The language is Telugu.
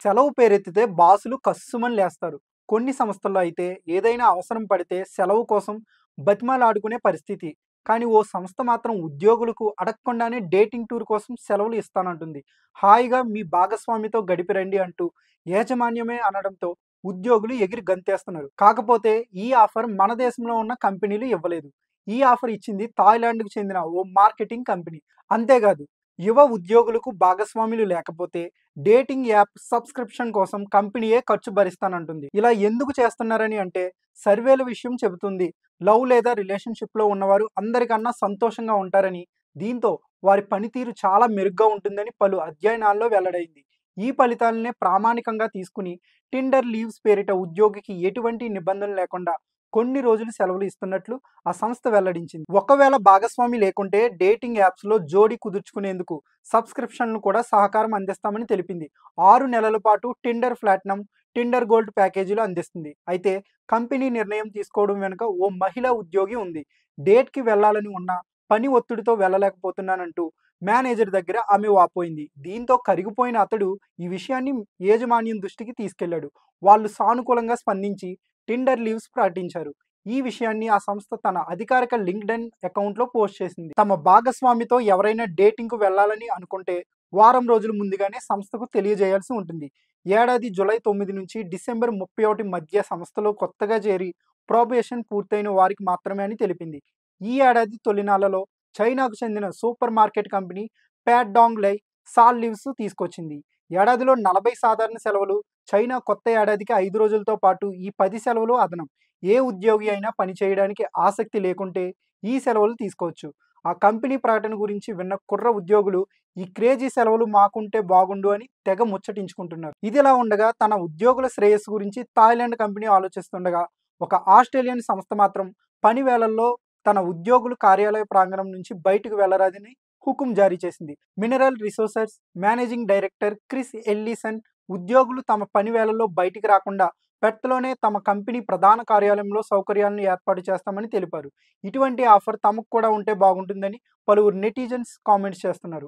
సెలవు పేరెత్తితే బాసులు కస్సుమని లేస్తారు. కొన్ని సంస్థల్లో అయితే ఏదైనా అవసరం పడితే సెలవు కోసం బతిమాలాడుకునే పరిస్థితి. కానీ ఓ సంస్థ మాత్రం ఉద్యోగులకు అడగకుండానే డేటింగ్ టూర్ కోసం సెలవులు ఇస్తానంటుంది. హాయిగా మీ భాగస్వామితో గడిపి రండి అంటూ యాజమాన్యమే అనడంతో ఉద్యోగులు ఎగిరి గంతేస్తున్నారు. కాకపోతే ఈ ఆఫర్ మన దేశంలో ఉన్న కంపెనీలు ఇవ్వలేదు. ఈ ఆఫర్ ఇచ్చింది థాయిలాండ్‌కు చెందిన ఓ మార్కెటింగ్ కంపెనీ. అంతేకాదు యువ ఉద్యోగులకు భాగస్వాములు లేకపోతే డేటింగ్ యాప్ సబ్స్క్రిప్షన్ కోసం కంపెనీయే ఖర్చు భరిస్తానంటుంది. ఇలా ఎందుకు చేస్తున్నారని అంటే సర్వేల విషయం చెబుతుంది. లవ్ లేదా రిలేషన్‌షిప్‌లో ఉన్నవారు అందరికన్నా సంతోషంగా ఉంటారని, దీంతో వారి పనితీరు చాలా మెరుగ్గా ఉంటుందని పలు అధ్యయనాల్లో వెల్లడైంది. ఈ ఫలితాలనే ప్రామాణికంగా తీసుకుని టిండర్ లీవ్స్ పేరిట ఉద్యోగికి ఎటువంటి నిబంధనలు లేకుండా కొన్ని రోజులు సెలవులు ఇస్తున్నట్లు ఆ సంస్థ వెల్లడించింది. ఒకవేళ భాగస్వామి లేకుంటే డేటింగ్ యాప్స్‌లో జోడీ కుదుర్చుకునేందుకు సబ్స్క్రిప్షన్‌లు కూడా సహకారం అందిస్తామని తెలిపింది. 6 నెలల పాటు టిండర్ ప్లాటినం, టిండర్ గోల్డ్ ప్యాకేజీలు అందిస్తుంది. అయితే కంపెనీ నిర్ణయం తీసుకోవడం వెనుక ఓ మహిళా ఉద్యోగి ఉంది. డేట్‌కి వెళ్లాలని ఉన్నా పని ఒత్తిడితో వెళ్ళలేకపోతున్నానంటూ మేనేజర్ దగ్గర ఆమె వాపోయింది. దీంతో కరిగిపోయిన అతడు ఈ విషయాన్ని యాజమాన్యం దృష్టికి తీసుకెళ్లాడు. వాళ్ళు సానుకూలంగా స్పందించి టిండర్ లీవ్స్ ప్రకటించారు. ఈ విషయాన్ని ఆ సంస్థ తన అధికారిక లింక్డ్ఇన్ అకౌంట్లో పోస్ట్ చేసింది. తమ భాగస్వామితో ఎవరైనా డేటింగ్‌కు వెళ్లాలని అనుకుంటే వారం రోజుల ముందుగానే సంస్థకు తెలియజేయాల్సి ఉంటుంది. ఏడాది జూలై 9 నుంచి డిసెంబర్ 31 మధ్య సంస్థలో కొత్తగా చేరి ప్రొబేషన్ పూర్తయిన వారికి మాత్రమే అని తెలిపింది. ఈ ఏడాది తొలినాళ్లలో చైనాకు చెందిన సూపర్ మార్కెట్ కంపెనీ ప్యాడ్డాంగ్ లై సాల్ లీవ్స్ తీసుకొచ్చింది. ఏడాదిలో 40 సాధారణ సెలవులు, చైనా కొత్త ఏడాదికి 5 రోజులతో పాటు ఈ 10 సెలవులు అదనం. ఏ ఉద్యోగి అయినా పని చేయడానికి ఆసక్తి లేకుంటే ఈ సెలవులు తీసుకోవచ్చు. ఆ కంపెనీ ప్రకటన గురించి విన్న కుర్ర ఉద్యోగులు ఈ క్రేజీ సెలవులు మాకుంటే బాగుండు అని తెగ ముచ్చటించుకుంటున్నారు. ఇదిలా ఉండగా తన ఉద్యోగుల శ్రేయస్సు గురించి థాయిలాండ్ కంపెనీ ఆలోచిస్తుండగా ఒక ఆస్ట్రేలియన్ సంస్థ మాత్రం పని వేళల్లో తన ఉద్యోగులు కార్యాలయ ప్రాంగణం నుంచి బయటకు వెళ్లరాదని హుకుం జారీ చేసింది. Mineral resources managing director Chris Ellison ఉద్యోగులు తమ పని వేళల్లో బయటికి రాకుండా పెర్త్‌లోనే తమ కంపెనీ ప్రధాన కార్యాలయంలో సౌకర్యాలను ఏర్పాటు చేస్తామని తెలిపారు. ఇటువంటి ఆఫర్ తమకు కూడా ఉంటే బాగుంటుందని పలువురు నెటిజన్స్ కామెంట్స్ చేస్తున్నారు.